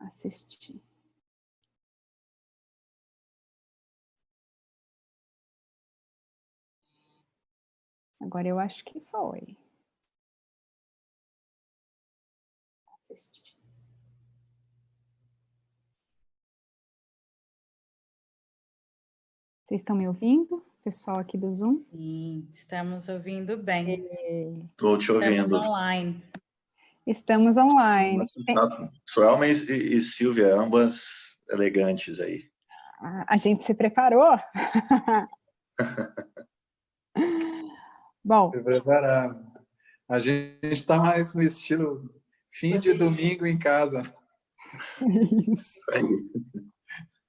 assistir. Agora eu acho que foi. Assistir. Vocês estão me ouvindo? Pessoal aqui do Zoom? Sim, estamos ouvindo bem. Estou te ouvindo. Estamos online. Estamos online. Suelma e Silvia, ambas elegantes aí. A gente se preparou? Bom. Se preparamos. A gente está mais no estilo fim de domingo em casa. Isso.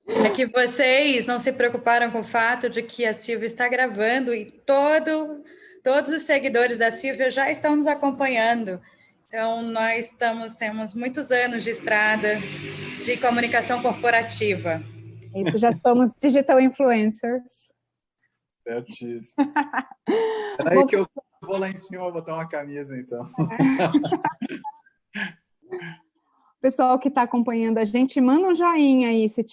É que vocês não se preocuparam com o fato de que a Silvia está gravando e todos os seguidores da Silvia já estão nos acompanhando. Então, nós temos muitos anos de estrada de comunicação corporativa. Isso, já somos digital influencers. Certíssimo. Peraí que eu vou lá em cima botar uma camisa, então. Pessoal que está acompanhando a gente, manda um joinha aí se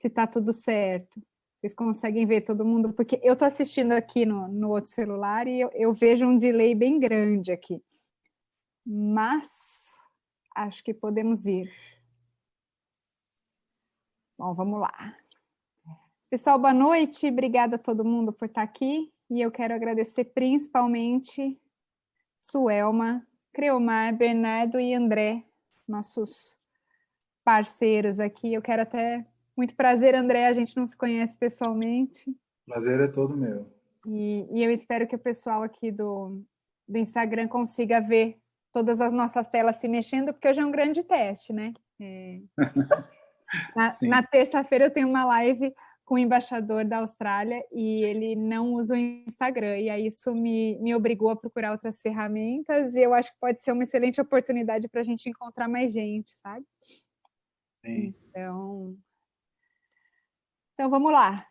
está tudo certo. Vocês conseguem ver todo mundo, porque eu estou assistindo aqui no outro celular e eu vejo um delay bem grande aqui. Mas acho que podemos ir. Bom, vamos lá. Pessoal, boa noite. Obrigada a todo mundo por estar aqui. E eu quero agradecer principalmente Suelma, Creomar, Bernardo e André, nossos parceiros aqui. Eu quero até... Muito prazer, André, a gente não se conhece pessoalmente. Prazer é todo meu. E eu espero que o pessoal aqui do Instagram consiga ver todas as nossas telas se mexendo, porque hoje é um grande teste, né? Na terça-feira eu tenho uma live com o embaixador da Austrália e ele não usa o Instagram, e aí isso me obrigou a procurar outras ferramentas, e eu acho que pode ser uma excelente oportunidade para a gente encontrar mais gente, sabe? Sim. Então vamos lá.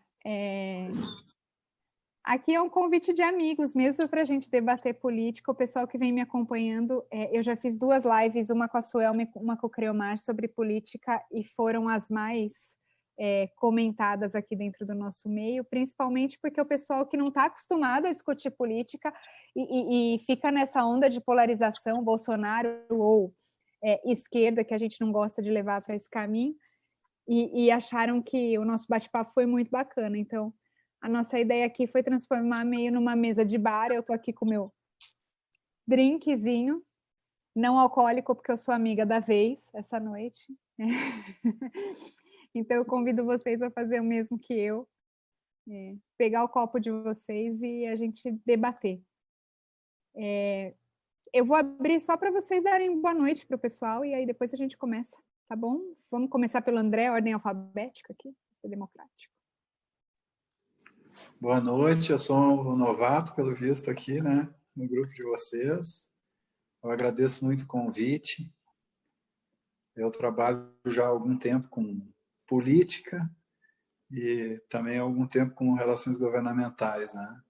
Aqui é um convite de amigos mesmo para a gente debater política. O pessoal que vem me acompanhando, eu já fiz 2 lives, uma com a Suelma e uma com o Creomar sobre política, e foram as mais comentadas aqui dentro do nosso meio, principalmente porque o pessoal que não está acostumado a discutir política e fica nessa onda de polarização, Bolsonaro ou esquerda, que a gente não gosta de levar para esse caminho, e acharam que o nosso bate-papo foi muito bacana. Então, a nossa ideia aqui foi transformar meio numa mesa de bar. Eu estou aqui com o meu drinkzinho, não alcoólico, porque eu sou amiga da vez essa noite. Então, eu convido vocês a fazer o mesmo que eu, pegar o copo de vocês e a gente debater. Eu vou abrir só para vocês darem boa noite para o pessoal, e aí depois a gente começa, tá bom? Vamos começar pelo André, ordem alfabética aqui, para ser democrático. Boa noite, eu sou um novato, pelo visto, aqui, né, no grupo de vocês. Eu agradeço muito o convite. Eu trabalho já há algum tempo com política e também há algum tempo com relações governamentais, né?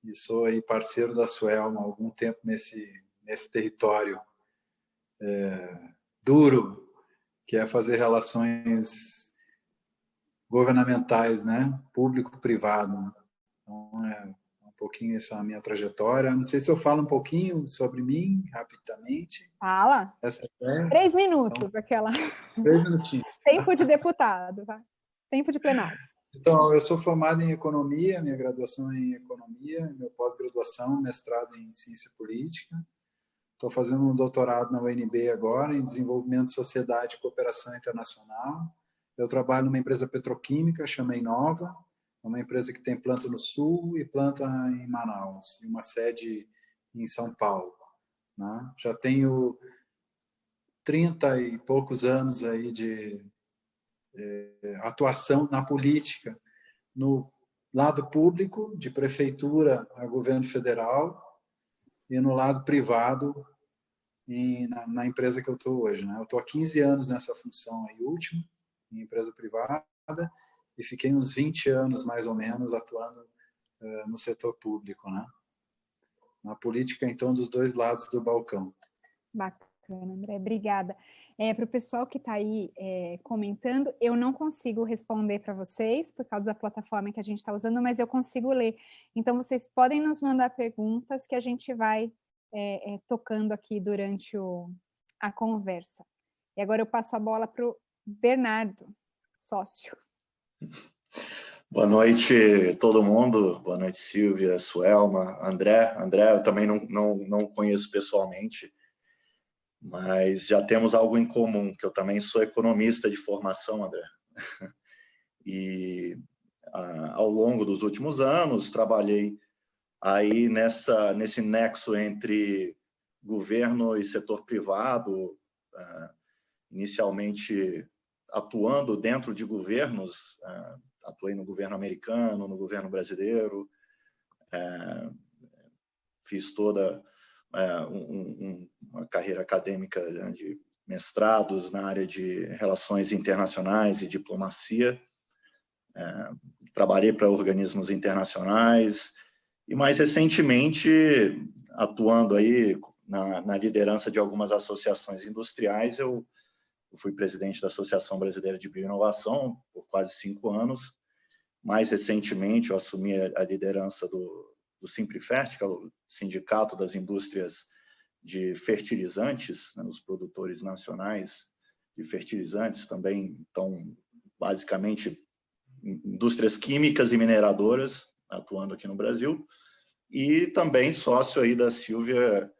E sou aí parceiro da Suelma há algum tempo nesse território duro, que é fazer relações governamentais, né? Público-privado. Então, um pouquinho isso é a minha trajetória. Não sei se eu falo um pouquinho sobre mim, rapidamente. Fala. 3 minutos, então, aquela. 3 minutinhos. Tempo de deputado, vai. Tempo de plenário. Então, eu sou formado em economia, minha graduação é em economia, meu pós-graduação, mestrado em ciência política. Estou fazendo um doutorado na UNB agora, em desenvolvimento de sociedade e cooperação internacional. Eu trabalho numa empresa petroquímica, chama Inova, é uma empresa que tem planta no Sul e planta em Manaus, e uma sede em São Paulo, né? Já tenho 30 e poucos anos aí de atuação na política, no lado público, de prefeitura a governo federal, e no lado privado, na empresa que eu estou hoje, né? Eu estou há 15 anos nessa função aí, última, em empresa privada, e fiquei uns 20 anos, mais ou menos, atuando no setor público, né? Na política, então, dos 2 lados do balcão. Bacana. bacana, André, obrigada. Para o pessoal que está aí comentando, eu não consigo responder para vocês, por causa da plataforma que a gente está usando, mas eu consigo ler. Então, vocês podem nos mandar perguntas que a gente vai tocando aqui durante a conversa. E agora eu passo a bola para o Bernardo, sócio. Boa noite, todo mundo. Boa noite, Silvia, Suelma, André. André, eu também não conheço pessoalmente, mas já temos algo em comum, que eu também sou economista de formação, André. E ao longo dos últimos anos, trabalhei aí nesse nexo entre governo e setor privado, inicialmente atuando dentro de governos, atuei no governo americano, no governo brasileiro, fiz toda uma carreira acadêmica de mestrados na área de relações internacionais e diplomacia, trabalhei para organismos internacionais e, mais recentemente, atuando aí na liderança de algumas associações industriais, eu fui presidente da Associação Brasileira de Bioinovação por quase 5 anos. Mais recentemente, eu assumi a liderança do Simprefert, que é o Sindicato das Indústrias de Fertilizantes, né, os produtores nacionais de fertilizantes também estão, basicamente, indústrias químicas e mineradoras, atuando aqui no Brasil, e também sócio aí da Silvia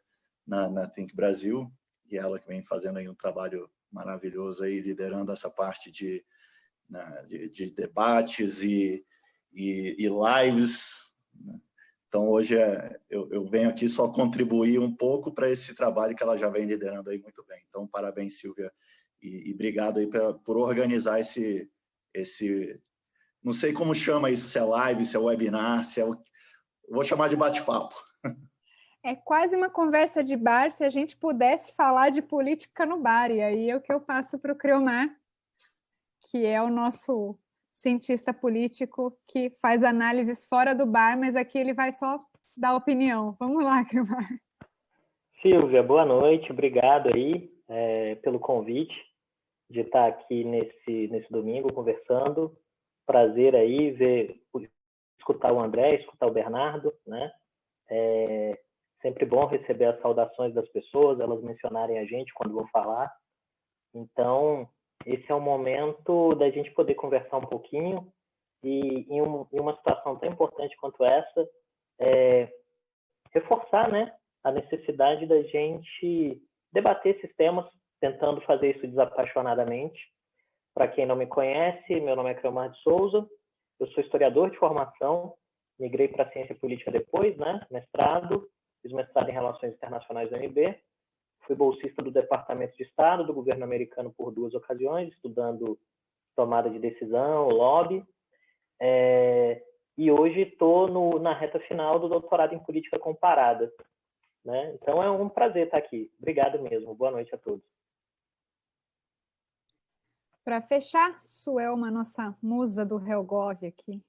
na Think Brasil, e ela que vem fazendo aí um trabalho maravilhoso aí, liderando essa parte de debates e lives. Então, hoje eu venho aqui só contribuir um pouco para esse trabalho que ela já vem liderando aí muito bem. Então, parabéns, Silvia, e obrigado aí por organizar esse... Não sei como chama isso, se é live, se é webinar, vou chamar de bate-papo. É quase uma conversa de bar, se a gente pudesse falar de política no bar, e aí é o que eu passo para o Creomar, que é o nosso cientista político que faz análises fora do bar, mas aqui ele vai só dar opinião. Vamos lá, Creomar. Silvia, boa noite, obrigado aí pelo convite de estar aqui nesse domingo conversando. Prazer aí escutar o André, escutar o Bernardo, né? Sempre bom receber as saudações das pessoas, elas mencionarem a gente quando vão falar. Então, esse é o momento da gente poder conversar um pouquinho e, em uma situação tão importante quanto essa, reforçar, né, a necessidade da gente debater esses temas, tentando fazer isso desapaixonadamente. Para quem não me conhece, meu nome é Creomar de Souza, eu sou historiador de formação, migrei para a ciência política depois, né, mestrado, fiz mestrado em Relações Internacionais da UNB, fui bolsista do Departamento de Estado do governo americano por 2 ocasiões, estudando tomada de decisão, lobby, e hoje estou na reta final do doutorado em política comparada, né? Então é um prazer estar aqui. Obrigado mesmo. Boa noite a todos. Para fechar, Suelma, nossa musa do Helgov aqui.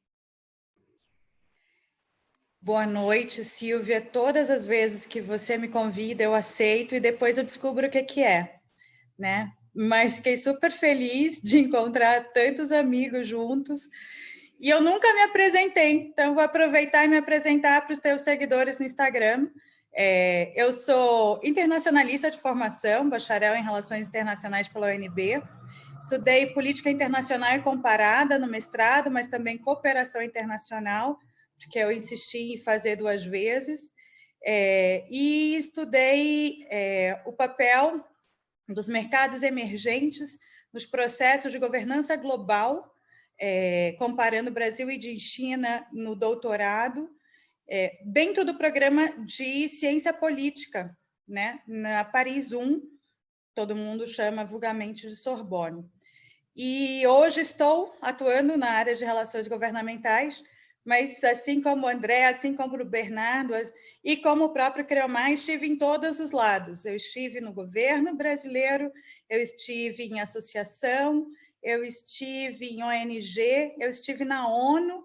Boa noite, Silvia. Todas as vezes que você me convida, eu aceito e depois eu descubro o que é, né? Mas fiquei super feliz de encontrar tantos amigos juntos. E eu nunca me apresentei, então vou aproveitar e me apresentar para os teus seguidores no Instagram. Eu sou internacionalista de formação, bacharel em Relações Internacionais pela UNB. Estudei Política Internacional e Comparada no mestrado, mas também Cooperação Internacional, que eu insisti em fazer 2 vezes, e estudei o papel dos mercados emergentes nos processos de governança global, comparando Brasil e China no doutorado, dentro do programa de ciência política, né, na Paris 1, todo mundo chama vulgarmente de Sorbonne. E hoje estou atuando na área de relações governamentais, mas assim como o André, assim como o Bernardo e como o próprio Creomar, estive em todos os lados. Eu estive no governo brasileiro, eu estive em associação, eu estive em ONG, eu estive na ONU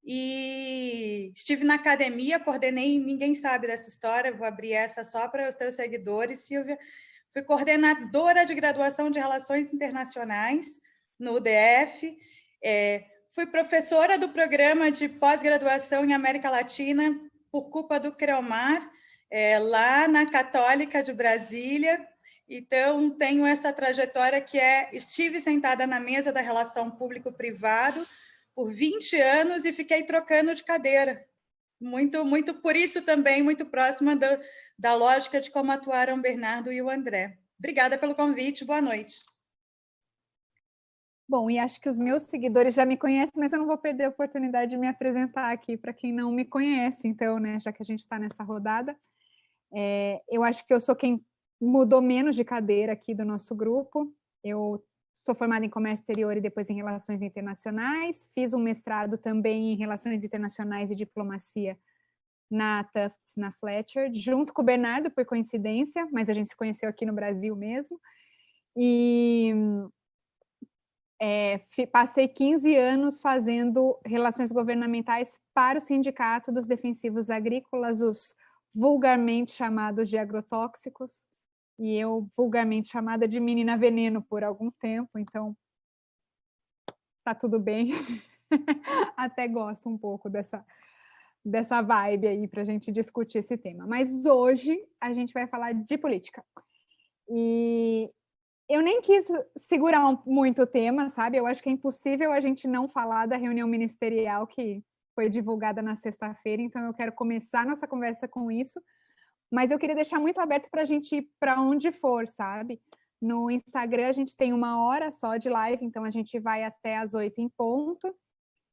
e estive na academia, coordenei, ninguém sabe dessa história, vou abrir essa só para os teus seguidores, Silvia, fui coordenadora de graduação de Relações Internacionais no UDF, fui professora do programa de pós-graduação em América Latina por culpa do CREOMAR, lá na Católica de Brasília. Então, tenho essa trajetória que estive sentada na mesa da relação público-privado por 20 anos e fiquei trocando de cadeira. Muito por isso também, muito próxima da lógica de como atuaram o Bernardo e o André. Obrigada pelo convite, boa noite. Bom, e acho que os meus seguidores já me conhecem, mas eu não vou perder a oportunidade de me apresentar aqui para quem não me conhece, então, né, já que a gente está nessa rodada. Eu acho que eu sou quem mudou menos de cadeira aqui do nosso grupo. Eu sou formada em comércio exterior e depois em relações internacionais, fiz um mestrado também em relações internacionais e diplomacia na Tufts, na Fletcher, junto com o Bernardo, por coincidência, mas a gente se conheceu aqui no Brasil mesmo. E passei 15 anos fazendo relações governamentais para o Sindicato dos Defensivos Agrícolas, os vulgarmente chamados de agrotóxicos, e eu vulgarmente chamada de menina veneno por algum tempo, então tá tudo bem. Até gosto um pouco dessa vibe aí para a gente discutir esse tema. Mas hoje a gente vai falar de política. E eu nem quis segurar muito o tema, sabe? Eu acho que é impossível a gente não falar da reunião ministerial que foi divulgada na sexta-feira, então eu quero começar nossa conversa com isso, mas eu queria deixar muito aberto para a gente ir para onde for, sabe? No Instagram a gente tem 1 hora só de live, então a gente vai até às 8 em ponto,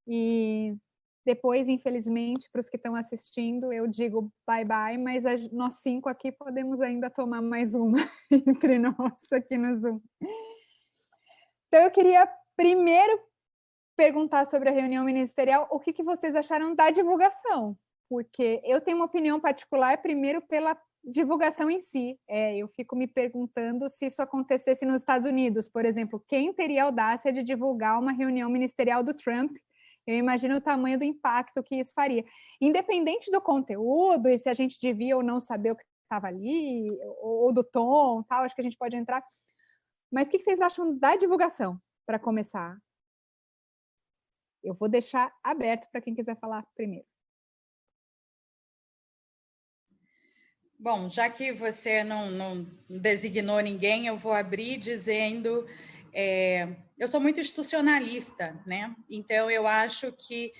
e depois, infelizmente, para os que estão assistindo, eu digo bye-bye, mas nós 5 aqui podemos ainda tomar mais uma entre nós aqui no Zoom. Então, eu queria primeiro perguntar sobre a reunião ministerial, o que vocês acharam da divulgação? Porque eu tenho uma opinião particular, primeiro, pela divulgação em si. Eu fico me perguntando se isso acontecesse nos Estados Unidos, por exemplo, quem teria a audácia de divulgar uma reunião ministerial do Trump? Eu imagino o tamanho do impacto que isso faria. Independente do conteúdo, e se a gente devia ou não saber o que estava ali, ou do tom, tal, acho que a gente pode entrar. Mas o que vocês acham da divulgação, para começar? Eu vou deixar aberto para quem quiser falar primeiro. Bom, já que você não designou ninguém, eu vou abrir dizendo... eu sou muito institucionalista, né? Então, eu acho que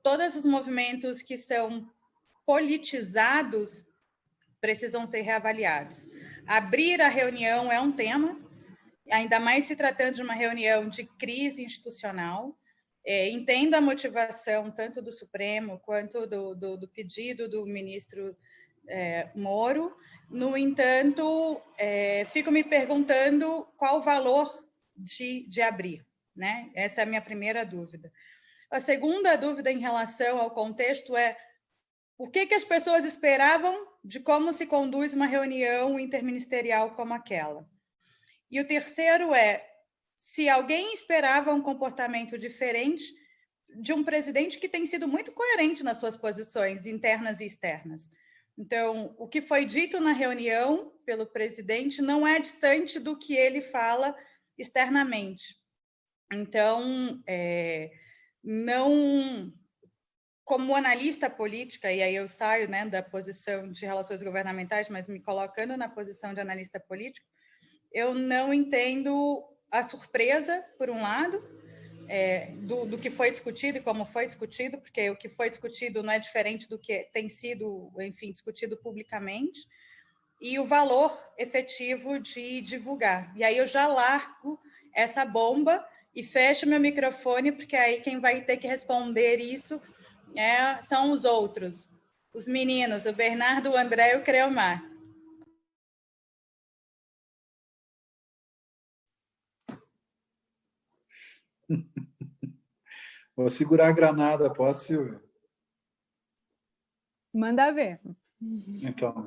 todos os movimentos que são politizados precisam ser reavaliados. Abrir a reunião é um tema, ainda mais se tratando de uma reunião de crise institucional. Entendo a motivação tanto do Supremo quanto do pedido do ministro Moro. No entanto, fico me perguntando qual o valor de abrir, né? Essa é a minha primeira dúvida. A segunda dúvida em relação ao contexto é o que as pessoas esperavam de como se conduz uma reunião interministerial como aquela. E o terceiro é se alguém esperava um comportamento diferente de um presidente que tem sido muito coerente nas suas posições internas e externas. Então, o que foi dito na reunião pelo presidente não é distante do que ele fala externamente. Então, não, como analista política, e aí eu saio, né, da posição de relações governamentais, mas me colocando na posição de analista político, eu não entendo a surpresa, por um lado, do que foi discutido e como foi discutido, porque o que foi discutido não é diferente do que tem sido, enfim, discutido publicamente, e o valor efetivo de divulgar. E aí eu já largo essa bomba e fecho meu microfone, porque aí quem vai ter que responder isso são os outros, os meninos, o Bernardo, o André e o Creomar. Vou segurar a granada, posso, Silvia? Manda ver. Então,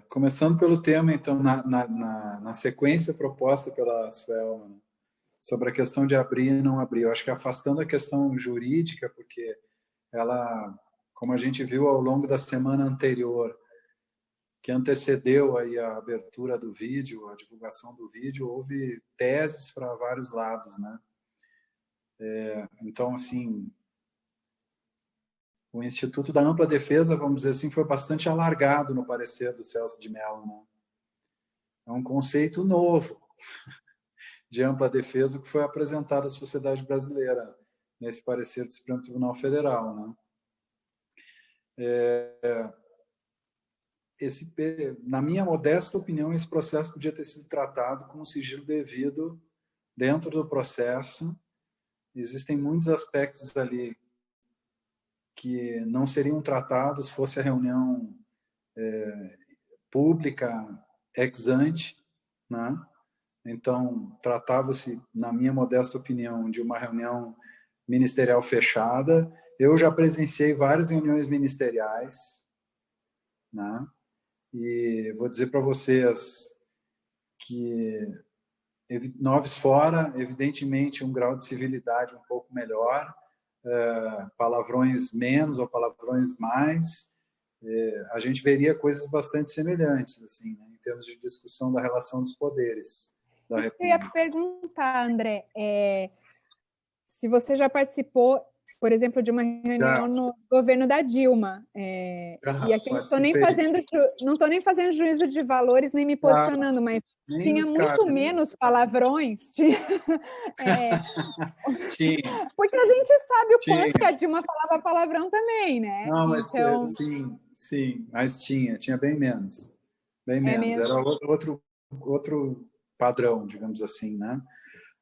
começando pelo tema, então, na sequência proposta pela Suelma, sobre a questão de abrir e não abrir. Eu acho que afastando a questão jurídica, porque ela, como a gente viu ao longo da semana anterior, que antecedeu aí a abertura do vídeo, a divulgação do vídeo, houve teses para vários lados, né? Então, assim, o Instituto da Ampla Defesa, vamos dizer assim, foi bastante alargado no parecer do Celso de Mello, né? É um conceito novo de ampla defesa que foi apresentado à sociedade brasileira nesse parecer do Supremo Tribunal Federal, né? Na minha modesta opinião, esse processo podia ter sido tratado com o sigilo devido dentro do processo. Existem muitos aspectos ali que não seriam tratados fosse a reunião pública ex ante, né? Então, tratava-se, na minha modesta opinião, de uma reunião ministerial fechada. Eu já presenciei várias reuniões ministeriais, né? E vou dizer para vocês que, noves fora, evidentemente, um grau de civilidade um pouco melhor, palavrões menos ou palavrões mais, a gente veria coisas bastante semelhantes, assim, né, em termos de discussão da relação dos poderes da Isso que eu ia perguntar, André, se você já participou, por exemplo, de uma reunião no governo da Dilma, e aqui não estou nem fazendo juízo de valores, nem me posicionando, mas tinha muito menos palavrões. Tinha. Porque a gente sabe o quanto que a Dilma falava palavrão também, né? Não, mas então... sim, mas tinha bem menos. Bem menos. Mesmo? Era outro padrão, digamos assim, né?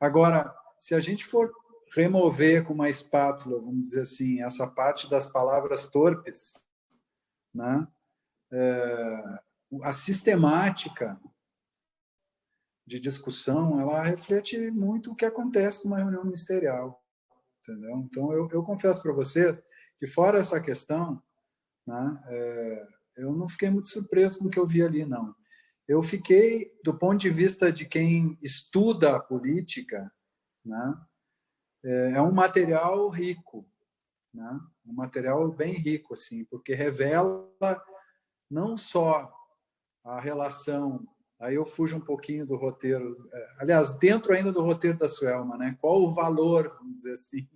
Agora, se a gente for remover com uma espátula, vamos dizer assim, essa parte das palavras torpes, né? A sistemática de discussão, ela reflete muito o que acontece numa reunião ministerial, entendeu? Então, eu confesso para vocês que, fora essa questão, né, eu não fiquei muito surpreso com o que eu vi ali, não. Eu fiquei, do ponto de vista de quem estuda a política, né, é um material rico, né, um material bem rico, assim, porque revela não só a relação. Aí eu fujo um pouquinho do roteiro, aliás, dentro ainda do roteiro da Suelma, né? Qual o valor, vamos dizer assim,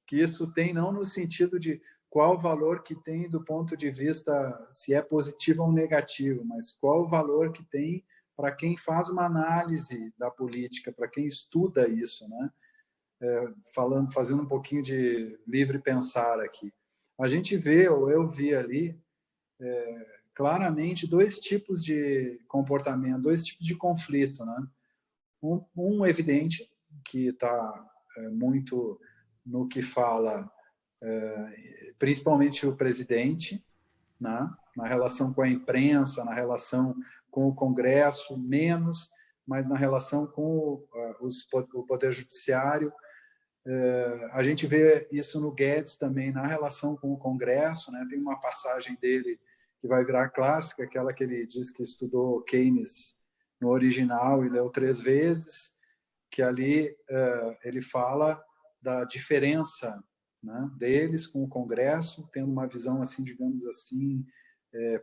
que isso tem, não no sentido de qual o valor que tem do ponto de vista se é positivo ou negativo, mas qual o valor que tem para quem faz uma análise da política, para quem estuda isso, né? Fazendo um pouquinho de livre pensar aqui. A gente vê, ou eu vi ali, claramente dois tipos de comportamento, dois tipos de conflito, né? Um evidente, que está muito no que fala principalmente o presidente, né? Na relação com a imprensa, na relação com o Congresso, menos, mas na relação com o Poder Judiciário. A gente vê isso no Guedes também, na relação com o Congresso, né? Tem uma passagem dele que vai virar clássica, aquela que ele diz que estudou Keynes no original e leu 3 vezes, que ali ele fala da diferença, né, deles com o Congresso, tendo uma visão, assim, digamos assim,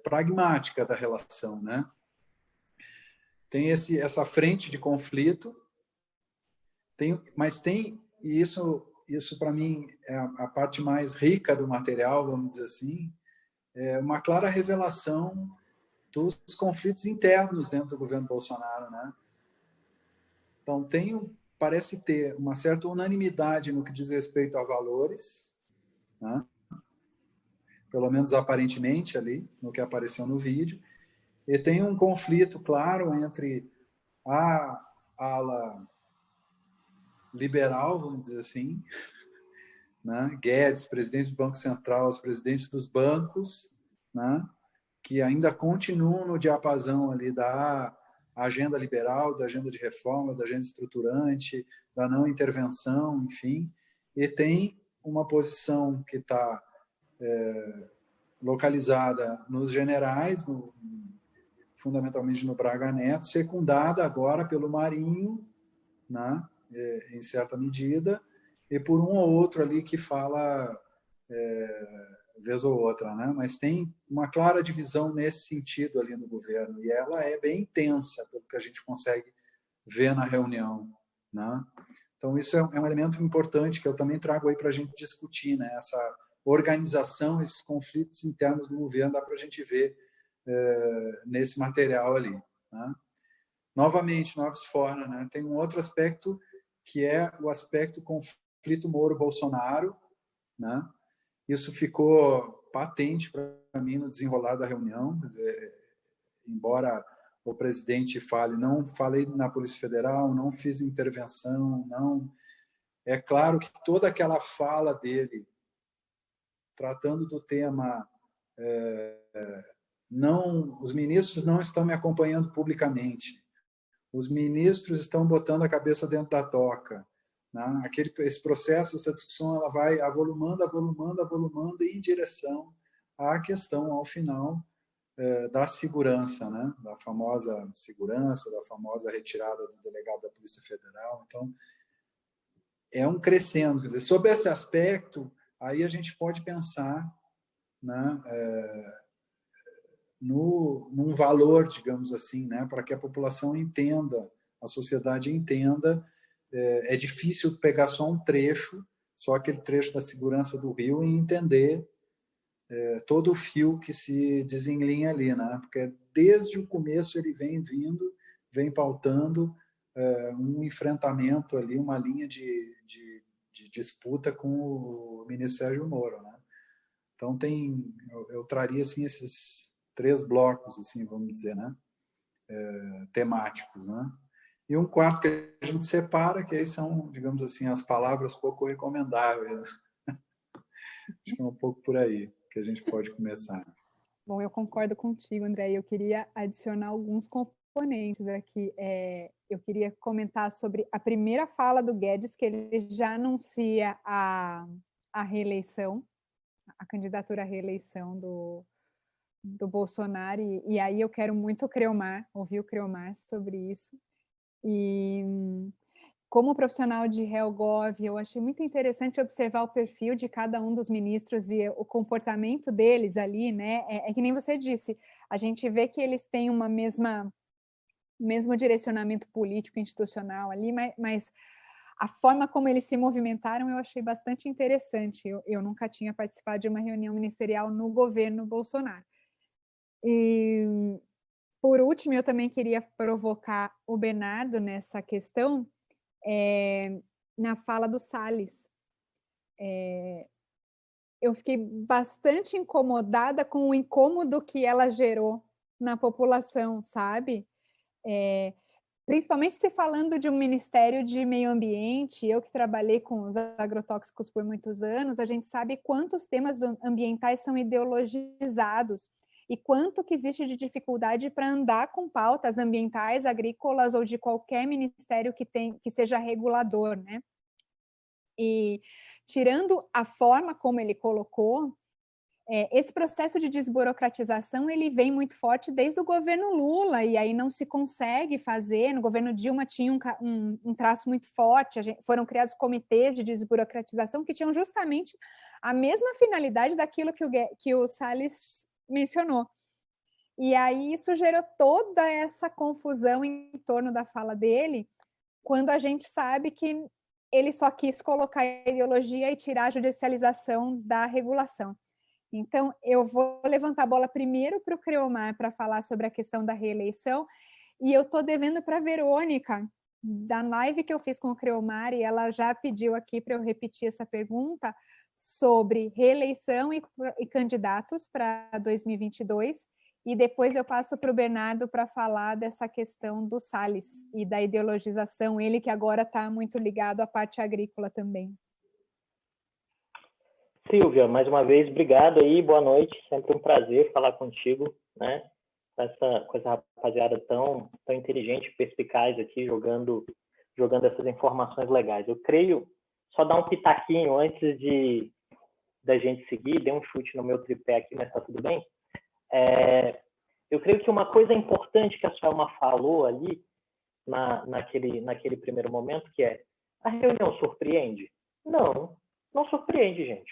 pragmática da relação, né? Tem essa frente de conflito, mas tem, e isso para mim é a parte mais rica do material, vamos dizer assim, uma clara revelação dos conflitos internos dentro do governo Bolsonaro, né? Então, parece ter uma certa unanimidade no que diz respeito a valores, né? Pelo menos aparentemente ali, no que apareceu no vídeo, e tem um conflito claro entre a ala liberal, vamos dizer assim, né? Guedes, presidente do Banco Central, os presidentes dos bancos, né? Que ainda continuam no diapasão ali da agenda liberal, da agenda de reforma, da agenda estruturante, da não intervenção, enfim, e tem uma posição que está localizada nos generais, fundamentalmente no Braga Neto, secundada agora pelo Marinho, né? Em certa medida, e por um ou outro ali que fala vez ou outra, né? Mas tem uma clara divisão nesse sentido ali no governo, e ela é bem intensa, pelo que a gente consegue ver na reunião, né? Então, isso é um elemento importante que eu também trago aí para a gente discutir, né? Essa organização, esses conflitos internos do governo, dá para a gente ver nesse material ali, né? Novamente, Noves fora, né? Tem um outro aspecto que é o aspecto conflito Moro-Bolsonaro, né? Isso ficou patente para mim no desenrolar da reunião, embora o presidente fale, não falei na Polícia Federal, não fiz intervenção, não. É claro que toda aquela fala dele, tratando do tema, não, os ministros não estão me acompanhando publicamente, os ministros estão botando a cabeça dentro da toca, né? Esse processo, essa discussão, ela vai avolumando em direção à questão, ao final, da segurança, né? Da famosa segurança, da famosa retirada do delegado da Polícia Federal. Então, é um crescendo. Quer dizer, sobre esse aspecto, aí a gente pode pensar, né, num valor, digamos assim, né, para que a população entenda, a sociedade entenda. É difícil pegar só um trecho, só aquele trecho da segurança do Rio, e entender todo o fio que se desenlinha ali, né? Porque desde o começo ele vem pautando um enfrentamento ali, uma linha de disputa com o ministro Sérgio Moro, né? Então eu traria assim esses 3 blocos, assim, vamos dizer, né? Temáticos, né? E um quarto que a gente separa, que aí são, digamos assim, as palavras pouco recomendáveis. Acho que é um pouco por aí que a gente pode começar. Bom, eu concordo contigo, André. Eu queria adicionar alguns componentes aqui. Eu queria comentar sobre a primeira fala do Guedes, que ele já anuncia a reeleição, a candidatura à reeleição do Bolsonaro, e aí eu quero muito ouvir o Creomar sobre isso. E como profissional de RealGov, eu achei muito interessante observar o perfil de cada um dos ministros e o comportamento deles ali, né? É que nem você disse, a gente vê que eles têm uma mesmo direcionamento político institucional ali, mas a forma como eles se movimentaram eu achei bastante interessante. Eu nunca tinha participado de uma reunião ministerial no governo Bolsonaro. E, por último, eu também queria provocar o Bernardo nessa questão, na fala do Salles. Eu fiquei bastante incomodada com o incômodo que ela gerou na população, sabe? Principalmente se falando de um Ministério de Meio Ambiente, eu que trabalhei com os agrotóxicos por muitos anos, a gente sabe quantos temas ambientais são ideologizados e quanto que existe de dificuldade para andar com pautas ambientais, agrícolas ou de qualquer ministério que seja regulador, né? E tirando a forma como ele colocou, esse processo de desburocratização ele vem muito forte desde o governo Lula, e aí não se consegue fazer. No governo Dilma tinha um traço muito forte, foram criados comitês de desburocratização que tinham justamente a mesma finalidade daquilo que o Salles mencionou. E aí isso gerou toda essa confusão em torno da fala dele, quando a gente sabe que ele só quis colocar a ideologia e tirar a judicialização da regulação. Então, eu vou levantar a bola primeiro para o Creomar para falar sobre a questão da reeleição, e eu estou devendo para a Verônica, da live que eu fiz com o Creomar, e ela já pediu aqui para eu repetir essa pergunta sobre reeleição e candidatos para 2022, e depois eu passo para o Bernardo para falar dessa questão do Salles e da ideologização, ele que agora está muito ligado à parte agrícola também. Silvia, mais uma vez, obrigado aí, boa noite, sempre um prazer falar contigo, né? Com essa rapaziada tão inteligente, perspicaz aqui, jogando essas informações legais. Eu creio, só dar um pitaquinho antes da gente seguir, dei um chute no meu tripé aqui, mas tá tudo bem. Eu creio que uma coisa importante que a Suelma falou ali, naquele primeiro momento, que é, a reunião surpreende? Não surpreende, gente.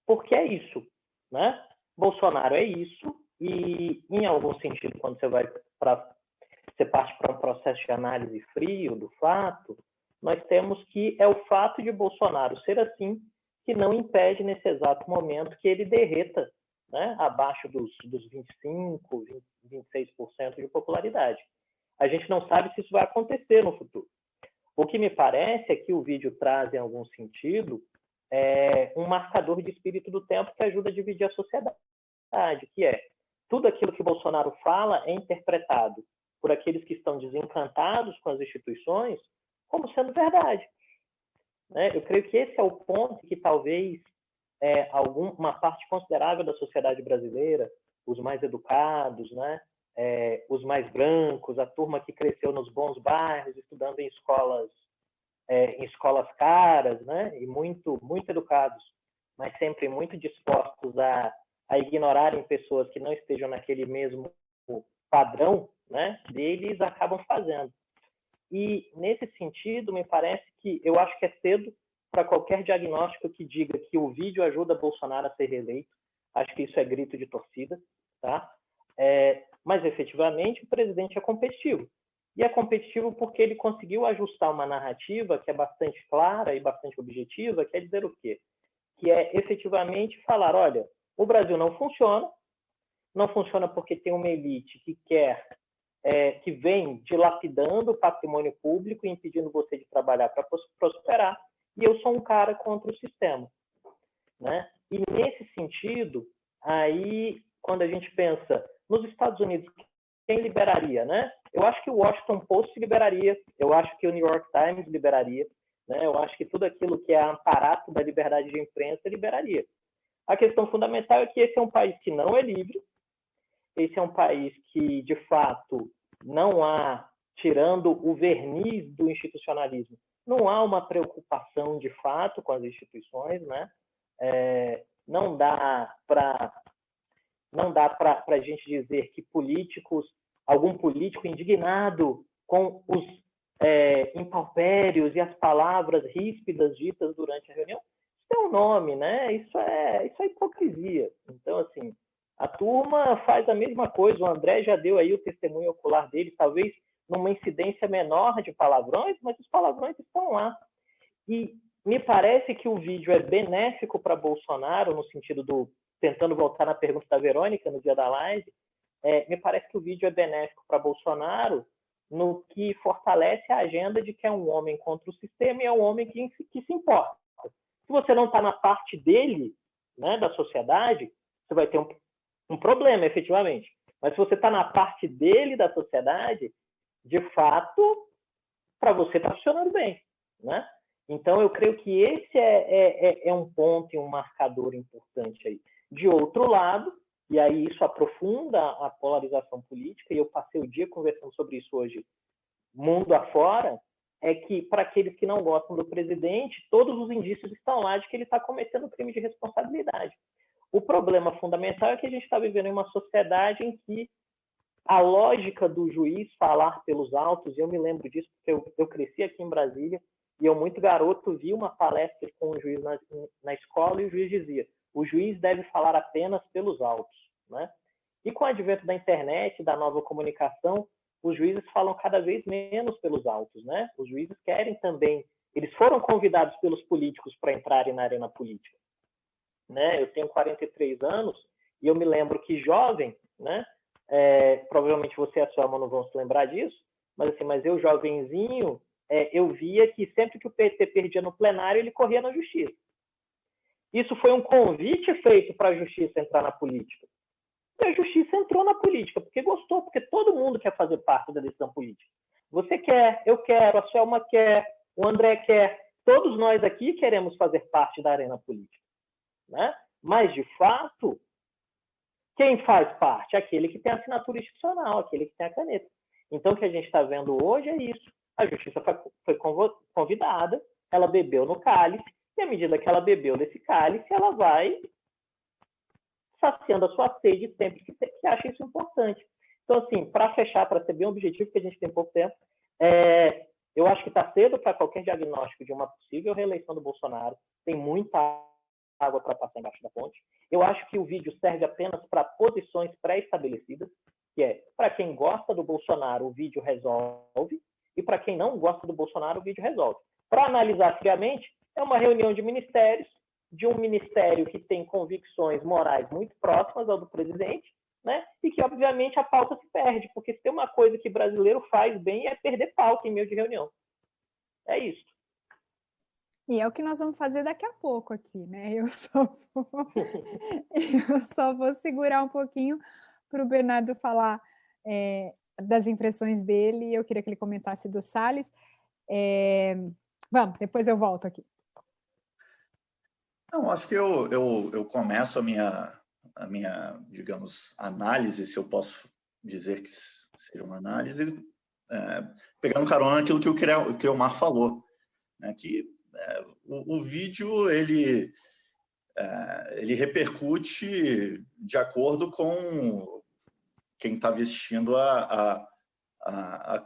Porque é isso. né? Bolsonaro é isso, e, em algum sentido, quando você parte para um processo de análise frio do fato, nós temos que é o fato de Bolsonaro ser assim que não impede, nesse exato momento, que ele derreta, né, abaixo dos 25%, 26% de popularidade. A gente não sabe se isso vai acontecer no futuro. O que me parece é que o vídeo traz, em algum sentido, um marcador de espírito do tempo que ajuda a dividir a sociedade, que é tudo aquilo que Bolsonaro fala é interpretado por aqueles que estão desencantados com as instituições como sendo verdade. Eu creio que esse é o ponto que talvez uma parte considerável da sociedade brasileira, os mais educados, né, os mais brancos, a turma que cresceu nos bons bairros, estudando em escolas caras, né, e muito educados, mas sempre muito dispostos a ignorarem pessoas que não estejam naquele mesmo padrão, né, deles, acabam fazendo. E, nesse sentido, me parece que eu acho que é cedo para qualquer diagnóstico que diga que o vídeo ajuda Bolsonaro a ser reeleito. Acho que isso é grito de torcida, tá? Mas, efetivamente, o presidente é competitivo. E é competitivo porque ele conseguiu ajustar uma narrativa que é bastante clara e bastante objetiva, que é dizer o quê? Que é, efetivamente, falar, olha, o Brasil não funciona porque tem uma elite que quer... que vem dilapidando o patrimônio público e impedindo você de trabalhar para prosperar, e eu sou um cara contra o sistema, né? E, nesse sentido, aí, quando a gente pensa nos Estados Unidos, quem liberaria, né? Eu acho que o Washington Post liberaria, eu acho que o New York Times liberaria, né? Eu acho que tudo aquilo que é aparato da liberdade de imprensa liberaria. A questão fundamental é que esse é um país que não é livre, esse é um país que, de fato, não há, tirando o verniz do institucionalismo, não há uma preocupação, de fato, com as instituições, né? Não dá para a gente dizer que algum político indignado com os impropérios e as palavras ríspidas ditas durante a reunião, isso tem um nome, né? Isso é hipocrisia. Então, assim, a turma faz a mesma coisa. O André já deu aí o testemunho ocular dele, talvez numa incidência menor de palavrões, mas os palavrões estão lá. E me parece que o vídeo é benéfico para Bolsonaro, no sentido tentando voltar na pergunta da Verônica no dia da live, me parece que o vídeo é benéfico para Bolsonaro no que fortalece a agenda de que é um homem contra o sistema e é um homem que se importa. Se você não está na parte dele, né, da sociedade, você vai ter um problema, efetivamente. Mas se você está na parte dele, da sociedade, de fato, para você está funcionando bem, né? Então, eu creio que esse é um ponto e um marcador importante aí. De outro lado, e aí isso aprofunda a polarização política, e eu passei o dia conversando sobre isso hoje, mundo afora, é que, para aqueles que não gostam do presidente, todos os indícios estão lá de que ele está cometendo crime de responsabilidade. O problema fundamental é que a gente está vivendo em uma sociedade em que a lógica do juiz falar pelos autos, e eu me lembro disso porque eu cresci aqui em Brasília, e eu, muito garoto, vi uma palestra com o juiz na escola, e o juiz dizia, o juiz deve falar apenas pelos autos, né? E com o advento da internet, da nova comunicação, os juízes falam cada vez menos pelos autos, né? Os juízes querem também, eles foram convidados pelos políticos para entrarem na arena política, né? Eu tenho 43 anos, e eu me lembro que jovem, né? Provavelmente você e a sua mãe não vão se lembrar disso, mas eu, jovenzinho, eu via que sempre que o PT perdia no plenário, ele corria na justiça. Isso foi um convite feito para a justiça entrar na política. E a justiça entrou na política, porque gostou, porque todo mundo quer fazer parte da decisão política. Você quer, eu quero, a Selma quer, o André quer, todos nós aqui queremos fazer parte da arena política, né? Mas, de fato, quem faz parte? Aquele que tem a assinatura institucional, aquele que tem a caneta. Então, o que a gente está vendo hoje é isso. A justiça foi convidada, ela bebeu no cálice, e à medida que ela bebeu desse cálice, ela vai saciando a sua sede sempre que acha isso importante. Então, assim, para fechar, para ser bem objetivo, porque a gente tem pouco tempo, eu acho que está cedo para qualquer diagnóstico de uma possível reeleição do Bolsonaro. Tem muita água para passar embaixo da ponte. Eu acho que o vídeo serve apenas para posições pré-estabelecidas, que é, para quem gosta do Bolsonaro, o vídeo resolve, e para quem não gosta do Bolsonaro, o vídeo resolve. Para analisar friamente, é uma reunião de ministérios, de um ministério que tem convicções morais muito próximas ao do presidente, né? E que, obviamente, a pauta se perde, porque se tem uma coisa que brasileiro faz bem é perder pauta em meio de reunião. É isso. E é o que nós vamos fazer daqui a pouco aqui, né? Eu só vou segurar um pouquinho para o Bernardo falar das impressões dele, e eu queria que ele comentasse do Salles. Vamos, depois eu volto aqui. Não, acho que eu começo a minha, digamos, análise, se eu posso dizer que seja uma análise, pegando carona naquilo que o Creomar falou, né, que o vídeo ele repercute de acordo com quem está vestindo a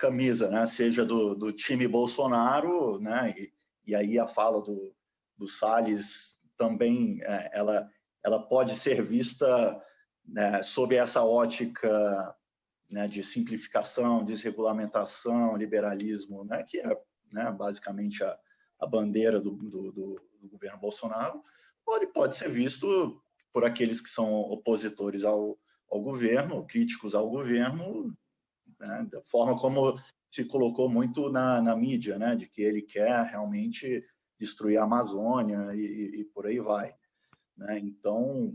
camisa, né, seja do time Bolsonaro, né, e aí a fala do Salles também ela pode ser vista, né, sob essa ótica, né, de simplificação, desregulamentação, liberalismo, né, que é, né, basicamente a bandeira do governo Bolsonaro, pode ser visto por aqueles que são opositores ao governo, críticos ao governo, né, da forma como se colocou muito na mídia, né, de que ele quer realmente destruir a Amazônia e por aí vai, né? Então,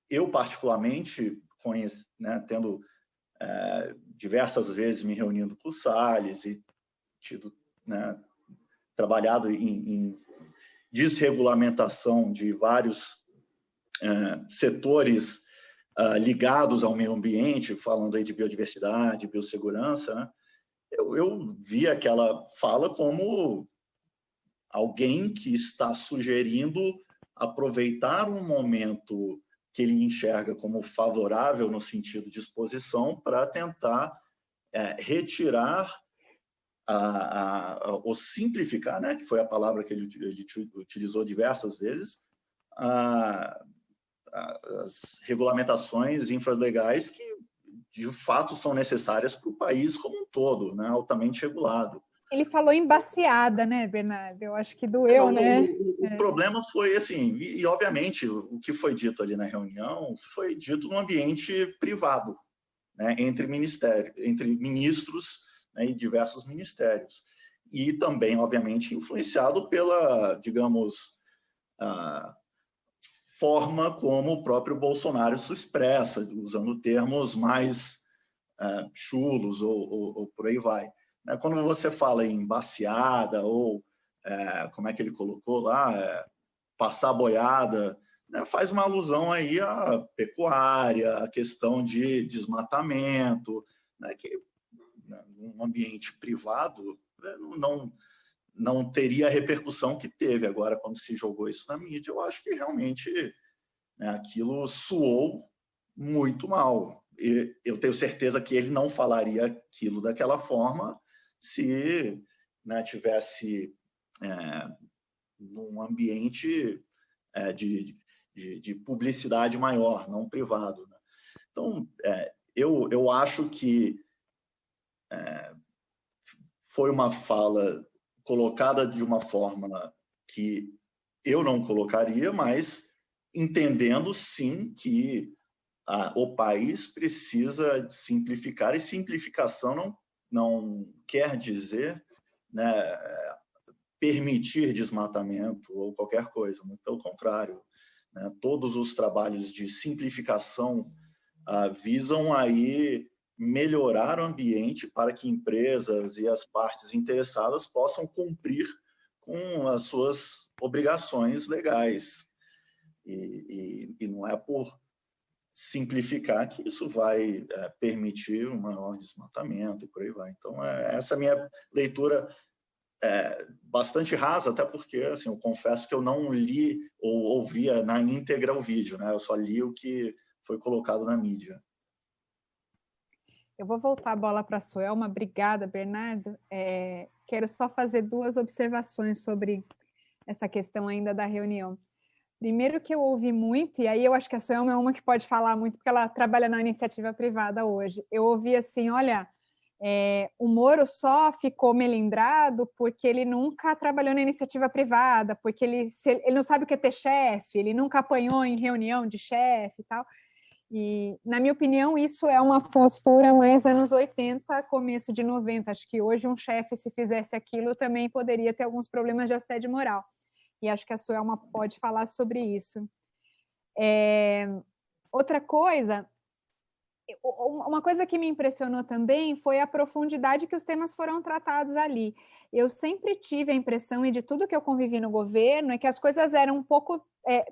eu particularmente conheço, né, tendo diversas vezes me reunindo com o Salles e tido, né, trabalhado em desregulamentação de vários setores ligados ao meio ambiente, falando aí de biodiversidade, biossegurança, né? Eu vi aquela fala como alguém que está sugerindo aproveitar um momento que ele enxerga como favorável no sentido de exposição para tentar retirar ou simplificar, né, que foi a palavra que ele utilizou diversas vezes, as regulamentações infralegais que, de fato, são necessárias para o país como um todo, né, altamente regulado. Ele falou em baseada, né, Bernardo? Eu acho que doeu, né? O problema foi assim, e obviamente o que foi dito ali na reunião foi dito num ambiente privado, né, entre ministros, né, e diversos ministérios. E também, obviamente, influenciado pela, digamos, forma como o próprio Bolsonaro se expressa, usando termos mais chulos ou por aí vai. Quando você fala em baseada ou, como é que ele colocou lá, passar boiada, né, faz uma alusão aí à pecuária, à questão de desmatamento, né, que num ambiente privado, né, não teria a repercussão que teve. Agora, quando se jogou isso na mídia, eu acho que realmente, né, aquilo soou muito mal. E eu tenho certeza que ele não falaria aquilo daquela forma se, né, tivesse num ambiente de publicidade maior, não privado, né? Então, eu acho que foi uma fala colocada de uma forma que eu não colocaria, mas entendendo, sim, que o país precisa simplificar, e simplificação não quer dizer, né, permitir desmatamento ou qualquer coisa, muito pelo contrário, né? Todos os trabalhos de simplificação visam aí melhorar o ambiente para que empresas e as partes interessadas possam cumprir com as suas obrigações legais. E não é por simplificar que isso vai permitir um maior desmatamento e por aí vai. Então, essa é a minha leitura bastante rasa, até porque, assim, eu confesso que eu não li ou ouvia na íntegra o vídeo, né? Eu só li o que foi colocado na mídia. Eu vou voltar a bola para a Suelma. Obrigada, Bernardo. Quero só fazer duas observações sobre essa questão ainda da reunião. Primeiro que eu ouvi muito, e aí eu acho que a Suelma é uma que pode falar muito, porque ela trabalha na iniciativa privada hoje. Eu ouvi assim, olha, o Moro só ficou melindrado porque ele nunca trabalhou na iniciativa privada, porque ele não sabe o que é ter chefe, ele nunca apanhou em reunião de chefe e tal. E, na minha opinião, isso é uma postura mais anos 80, começo de 90. Acho que hoje um chefe, se fizesse aquilo, também poderia ter alguns problemas de assédio moral. E acho que a Suelma pode falar sobre isso. Outra coisa, uma coisa que me impressionou também foi a profundidade que os temas foram tratados ali. Eu sempre tive a impressão, e de tudo que eu convivi no governo, é que as coisas eram um pouco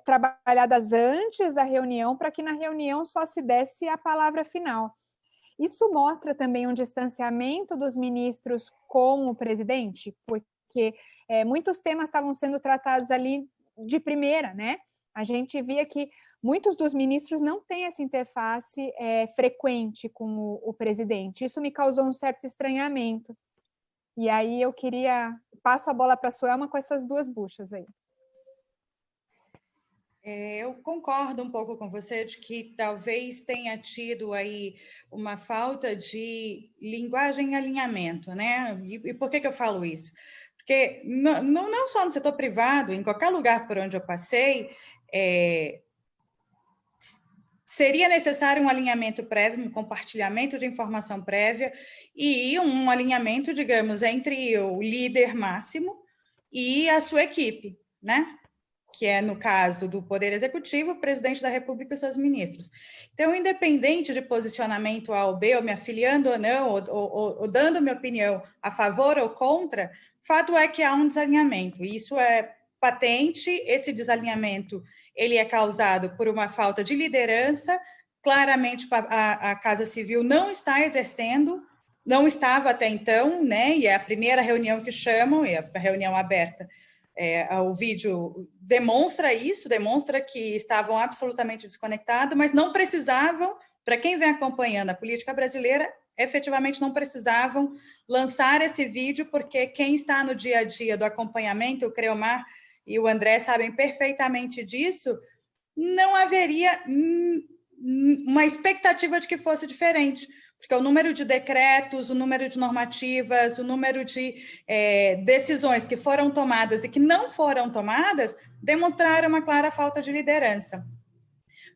trabalhadas antes da reunião, para que na reunião só se desse a palavra final. Isso mostra também um distanciamento dos ministros com o presidente, porque muitos temas estavam sendo tratados ali de primeira, né? A gente via que muitos dos ministros não têm essa interface frequente com o presidente. Isso me causou um certo estranhamento. E aí eu passo a bola para a Suelma com essas duas buchas aí. Eu concordo um pouco com você de que talvez tenha tido aí uma falta de linguagem e alinhamento, né? E por que eu falo isso? Porque não só no setor privado, em qualquer lugar por onde eu passei, seria necessário um alinhamento prévio, um compartilhamento de informação prévia e um alinhamento, digamos, entre o líder máximo e a sua equipe, né? Que é, no caso do Poder Executivo, o presidente da República e seus ministros. Então, independente de posicionamento A ou B, ou me afiliando ou não, ou dando minha opinião a favor ou contra, fato é que há um desalinhamento. Isso é patente, esse desalinhamento ele é causado por uma falta de liderança. Claramente, a Casa Civil não está exercendo, não estava até então, né? E é a primeira reunião que chamam, e a reunião aberta. O vídeo demonstra isso, demonstra que estavam absolutamente desconectados, mas não precisavam, para quem vem acompanhando a política brasileira, efetivamente não precisavam lançar esse vídeo, porque quem está no dia a dia do acompanhamento, o Creomar e o André sabem perfeitamente disso, não haveria uma expectativa de que fosse diferente, porque o número de decretos, o número de normativas, o número de decisões que foram tomadas e que não foram tomadas demonstraram uma clara falta de liderança.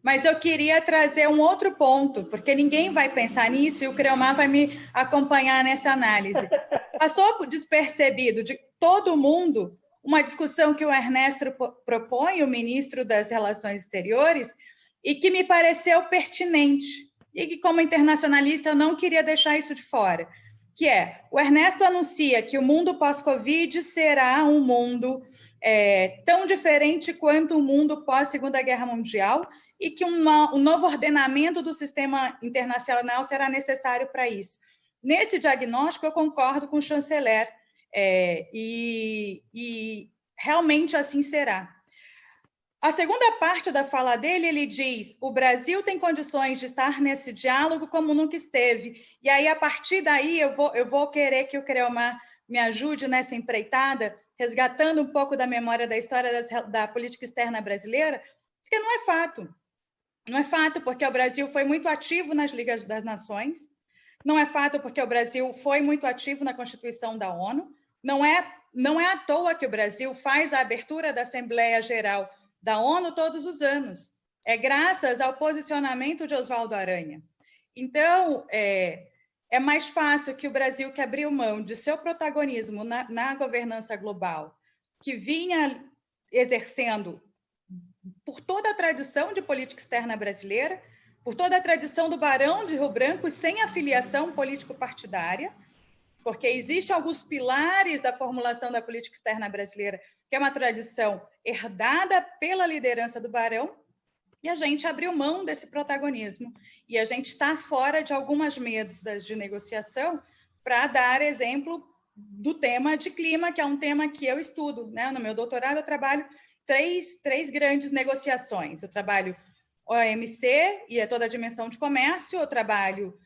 Mas eu queria trazer um outro ponto, porque ninguém vai pensar nisso e o Creomar vai me acompanhar nessa análise. Passou despercebido de todo mundo uma discussão que o Ernesto propõe, o ministro das Relações Exteriores, e que me pareceu pertinente, e que, como internacionalista, eu não queria deixar isso de fora, que o Ernesto anuncia que o mundo pós-Covid será um mundo tão diferente quanto o mundo pós-Segunda Guerra Mundial, e que um novo ordenamento do sistema internacional será necessário para isso. Nesse diagnóstico, eu concordo com o chanceler, e realmente assim será. A segunda parte da fala dele, ele diz: o Brasil tem condições de estar nesse diálogo como nunca esteve. E aí, a partir daí, eu vou querer que o Creomar me ajude nessa empreitada, resgatando um pouco da memória da história da política externa brasileira, porque não é fato. Não é fato porque o Brasil foi muito ativo nas Ligas das Nações, não é fato porque o Brasil foi muito ativo na Constituição da ONU, não é à toa que o Brasil faz a abertura da Assembleia Geral da ONU todos os anos. É graças ao posicionamento de Oswaldo Aranha. Então, é mais fácil que o Brasil, que abriu mão de seu protagonismo na governança global, que vinha exercendo por toda a tradição de política externa brasileira, por toda a tradição do Barão de Rio Branco, sem afiliação político-partidária, porque existem alguns pilares da formulação da política externa brasileira, que é uma tradição herdada pela liderança do Barão, e a gente abriu mão desse protagonismo. E a gente está fora de algumas mesas de negociação para dar exemplo do tema de clima, que é um tema que eu estudo, né? No meu doutorado, eu trabalho três grandes negociações. Eu trabalho OMC e toda a dimensão de comércio, eu trabalho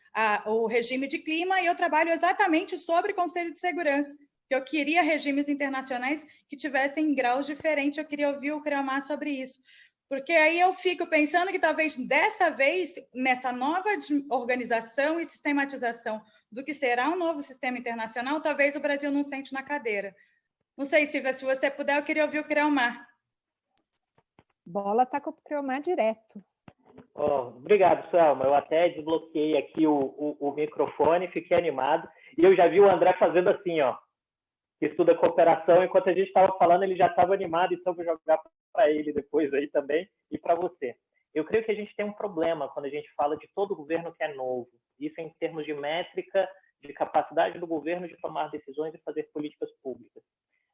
o regime de clima e eu trabalho exatamente sobre Conselho de Segurança, porque eu queria regimes internacionais que tivessem graus diferentes, eu queria ouvir o Creomar sobre isso. Porque aí eu fico pensando que talvez dessa vez, nessa nova organização e sistematização do que será um novo sistema internacional, talvez o Brasil não sente na cadeira. Não sei, Silvia, se você puder, eu queria ouvir o Creomar. Bola tá com o Creomar direto. Obrigado, Suelma. Eu até desbloqueei aqui o microfone, fiquei animado. E eu já vi o André fazendo assim, ó, que estuda cooperação. Enquanto a gente estava falando, ele já estava animado, então vou jogar para ele depois aí também e para você. Eu creio que a gente tem um problema quando a gente fala de todo governo que é novo. Isso em termos de métrica, de capacidade do governo de tomar decisões e fazer políticas públicas.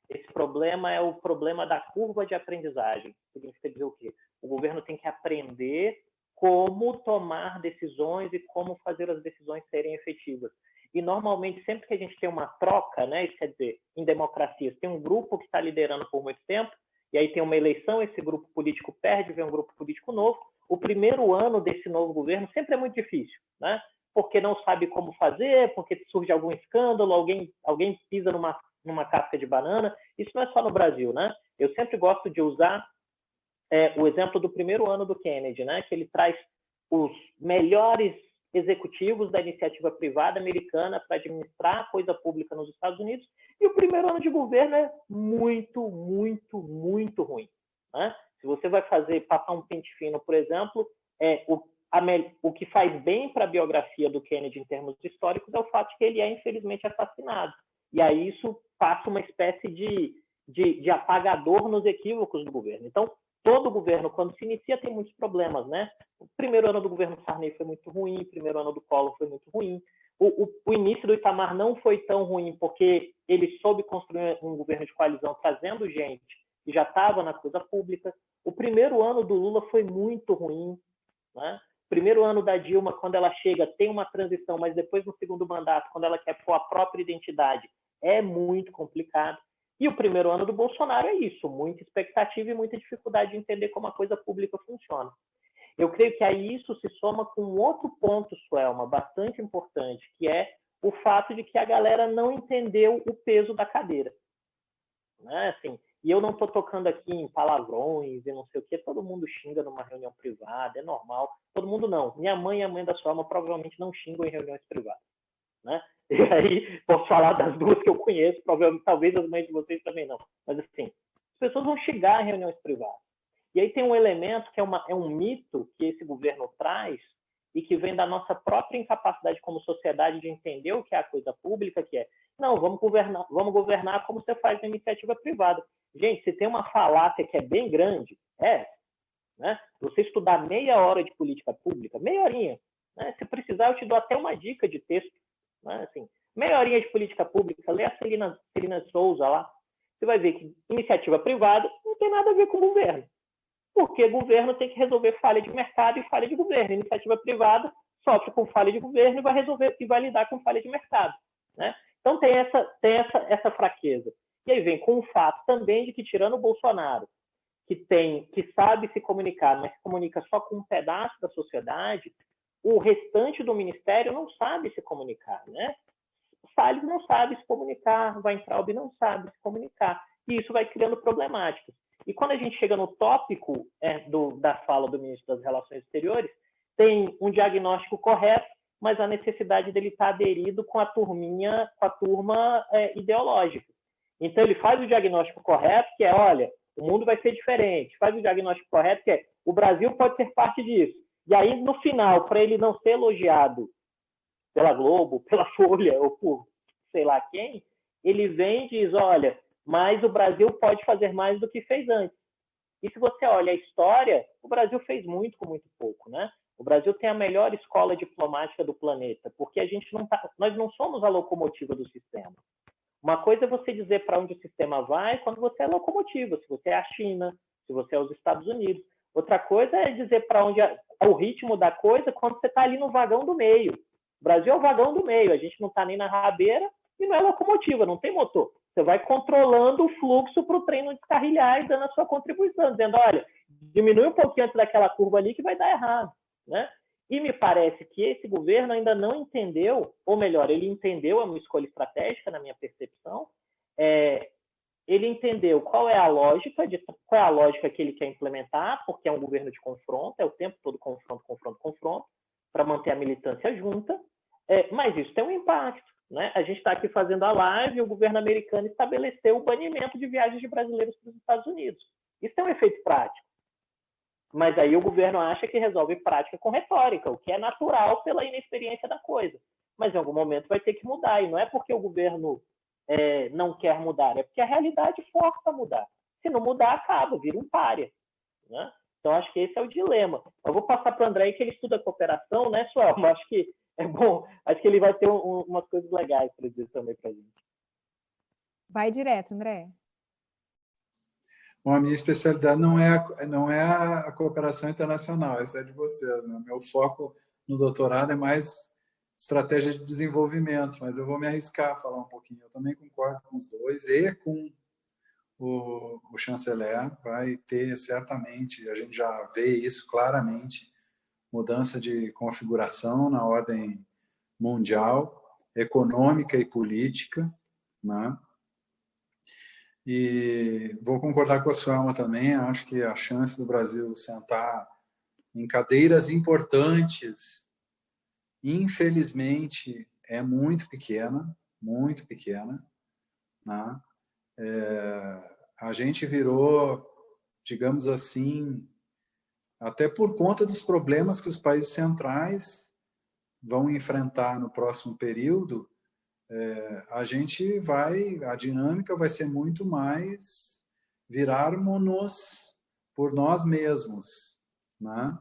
Esse problema é o problema da curva de aprendizagem. Significa dizer o quê? O governo tem que aprender como tomar decisões e como fazer as decisões serem efetivas. E, normalmente, sempre que a gente tem uma troca, né, isso quer dizer, em democracias, tem um grupo que está liderando por muito tempo, e aí tem uma eleição, esse grupo político perde, vem um grupo político novo. O primeiro ano desse novo governo sempre é muito difícil, né? Porque não sabe como fazer, porque surge algum escândalo, alguém pisa numa casca de banana. Isso não é só no Brasil, né? Eu sempre gosto de usar o exemplo do primeiro ano do Kennedy, né? Que ele traz os melhores executivos da iniciativa privada americana para administrar a coisa pública nos Estados Unidos, e o primeiro ano de governo é muito, muito, muito ruim, né? Se você vai passar um pente fino, por exemplo, o que faz bem para a biografia do Kennedy em termos históricos é o fato de que ele é, infelizmente, assassinado. E aí isso passa uma espécie de apagador nos equívocos do governo. Então, todo governo, quando se inicia, tem muitos problemas, né? O primeiro ano do governo Sarney foi muito ruim, o primeiro ano do Collor foi muito ruim. O início do Itamar não foi tão ruim, porque ele soube construir um governo de coalizão, trazendo gente que já estava na coisa pública. O primeiro ano do Lula foi muito ruim, né? O primeiro ano da Dilma, quando ela chega, tem uma transição, mas depois, no segundo mandato, quando ela quer pôr a própria identidade, é muito complicado. E o primeiro ano do Bolsonaro é isso, muita expectativa e muita dificuldade de entender como a coisa pública funciona. Eu creio que aí isso se soma com um outro ponto, Suelma, bastante importante, que é o fato de que a galera não entendeu o peso da cadeira. Né? Assim, e eu não estou tocando aqui em palavrões e não sei o quê, todo mundo xinga numa reunião privada, é normal. Todo mundo não. Minha mãe e a mãe da Suelma provavelmente não xingam em reuniões privadas. Né? E aí, posso falar das duas que eu conheço, provavelmente, talvez as mães de vocês também não. Mas, assim, as pessoas vão chegar em reuniões privadas. E aí tem um elemento que é um mito que esse governo traz e que vem da nossa própria incapacidade como sociedade de entender o que é a coisa pública, que é, não, vamos governar como você faz na iniciativa privada. Gente, se tem uma falácia que é bem grande, né? Você estudar meia hora de política pública, meia horinha, né? Se precisar, eu te dou até uma dica de texto. Assim, meia horinha de política pública, lê a Celina Souza lá, você vai ver que iniciativa privada não tem nada a ver com o governo, porque o governo tem que resolver falha de mercado e falha de governo. Iniciativa privada sofre com falha de governo e vai lidar com falha de mercado, né? Então tem essa fraqueza. E aí vem com o fato também de que, tirando o Bolsonaro, que sabe se comunicar, mas se comunica só com um pedaço da sociedade, o restante do ministério não sabe se comunicar, né? Salles não sabe se comunicar, Weintraub não sabe se comunicar, e isso vai criando problemáticas. E quando a gente chega no tópico da fala do ministro das Relações Exteriores, tem um diagnóstico correto, mas a necessidade dele estar aderido com a turma ideológica. Então, ele faz o diagnóstico correto, que é, olha, o mundo vai ser diferente. Faz o diagnóstico correto, que é, o Brasil pode ser parte disso. E aí, no final, para ele não ser elogiado pela Globo, pela Folha ou por sei lá quem, ele vem e diz, olha, mas o Brasil pode fazer mais do que fez antes. E se você olha a história, o Brasil fez muito com muito pouco, né? O Brasil tem a melhor escola diplomática do planeta, porque nós não somos a locomotiva do sistema. Uma coisa é você dizer para onde o sistema vai quando você é locomotiva, se você é a China, se você é os Estados Unidos. Outra coisa é dizer para onde é o ritmo da coisa quando você está ali no vagão do meio. O Brasil é o vagão do meio, a gente não está nem na rabeira e não é locomotiva, não tem motor. Você vai controlando o fluxo para o trem não descarrilhar e dando a sua contribuição, dizendo, olha, diminui um pouquinho antes daquela curva ali que vai dar errado, né? E me parece que esse governo ainda não entendeu, ou melhor, ele entendeu, é uma escolha estratégica na minha percepção, ele entendeu qual é a lógica que ele quer implementar, porque é um governo de confronto, é o tempo todo confronto, para manter a militância junta, mas isso tem um impacto, né? A gente está aqui fazendo a live e o governo americano estabeleceu o banimento de viagens de brasileiros para os Estados Unidos. Isso tem um efeito prático. Mas aí o governo acha que resolve prática com retórica, o que é natural pela inexperiência da coisa. Mas em algum momento vai ter que mudar, e não é porque o governo não quer mudar, é porque a realidade força a mudar. Se não mudar, acaba, vira um pária, né? Então, acho que esse é o dilema. Eu vou passar para o André, que ele estuda cooperação, né, Suelma? Acho que é bom, acho que ele vai ter umas coisas legais para dizer também para a gente. Vai direto, André. Bom, a minha especialidade não é a cooperação internacional, essa é de você, né? Meu foco no doutorado é mais estratégia de desenvolvimento, mas eu vou me arriscar a falar um pouquinho. Eu também concordo com os dois e com o chanceler. Vai ter certamente, a gente já vê isso claramente, mudança de configuração na ordem mundial, econômica e política, né? E vou concordar com a Suelma também, acho que a chance do Brasil sentar em cadeiras importantes, infelizmente, é muito pequena, né? A gente virou, digamos assim, até por conta dos problemas que os países centrais vão enfrentar no próximo período, a dinâmica vai ser muito mais virarmos-nos por nós mesmos, né?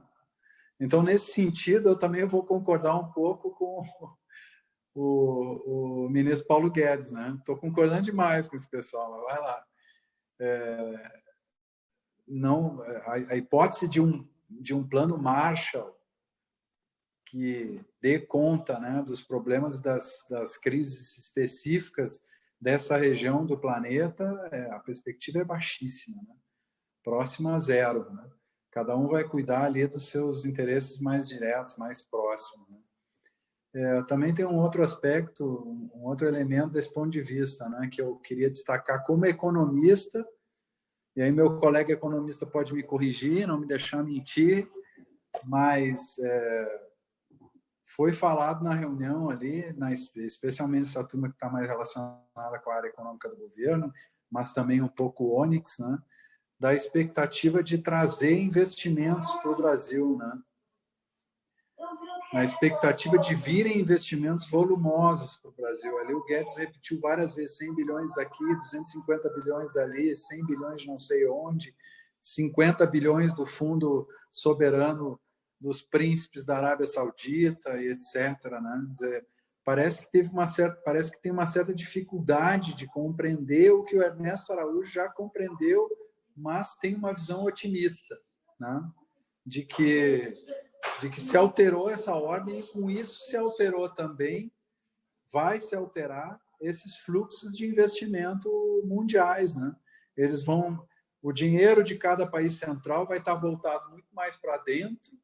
Então, nesse sentido, eu também vou concordar um pouco com o ministro Paulo Guedes, né? Estou concordando demais com esse pessoal, mas vai lá. A hipótese de um plano Marshall que dê conta, né, dos problemas das crises específicas dessa região do planeta, a perspectiva é baixíssima, né? Próxima a zero, né? Cada um vai cuidar ali dos seus interesses mais diretos, mais próximos, né? Também tem um outro aspecto, um outro elemento desse ponto de vista, né, que eu queria destacar como economista, e aí meu colega economista pode me corrigir, não me deixar mentir, mas foi falado na reunião ali, especialmente essa turma que está mais relacionada com a área econômica do governo, mas também um pouco o Onyx, né, da expectativa de trazer investimentos para o Brasil, né? A expectativa de virem investimentos volumosos para o Brasil. Ali o Guedes repetiu várias vezes 100 bilhões daqui, 250 bilhões dali, 100 bilhões de não sei onde, 50 bilhões do fundo soberano dos príncipes da Arábia Saudita e etc. Né? Dizer, parece que tem uma certa dificuldade de compreender o que o Ernesto Araújo já compreendeu, mas tem uma visão otimista, né? de que se alterou essa ordem e com isso se alterou também, vai se alterar esses fluxos de investimento mundiais, né? O dinheiro de cada país central vai estar voltado muito mais para dentro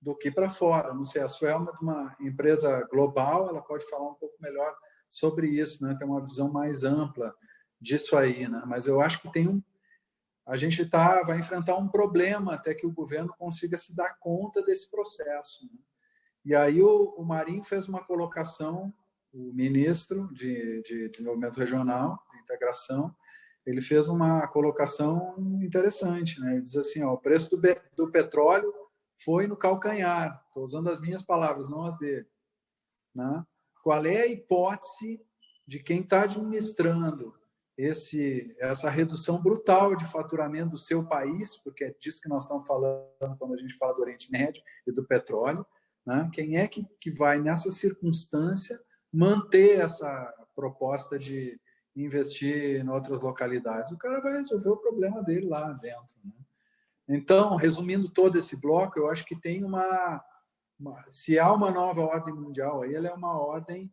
do que para fora. Não sei, a Suelma é de uma empresa global, ela pode falar um pouco melhor sobre isso, né? Tem uma visão mais ampla disso aí, né? Mas eu acho que a gente vai enfrentar um problema até que o governo consiga se dar conta desse processo, né? E aí o Marinho fez uma colocação, o ministro de Desenvolvimento Regional, de Integração, ele fez uma colocação interessante, né? Ele diz assim, o preço do petróleo foi no calcanhar. Estou usando as minhas palavras, não as dele, né? Qual é a hipótese de quem está administrando essa redução brutal de faturamento do seu país, porque é disso que nós estamos falando quando a gente fala do Oriente Médio e do petróleo, né? Quem é que vai, nessa circunstância, manter essa proposta de investir em outras localidades? O cara vai resolver o problema dele lá dentro, né? Então, resumindo todo esse bloco, eu acho que tem se há uma nova ordem mundial, aí ela é uma ordem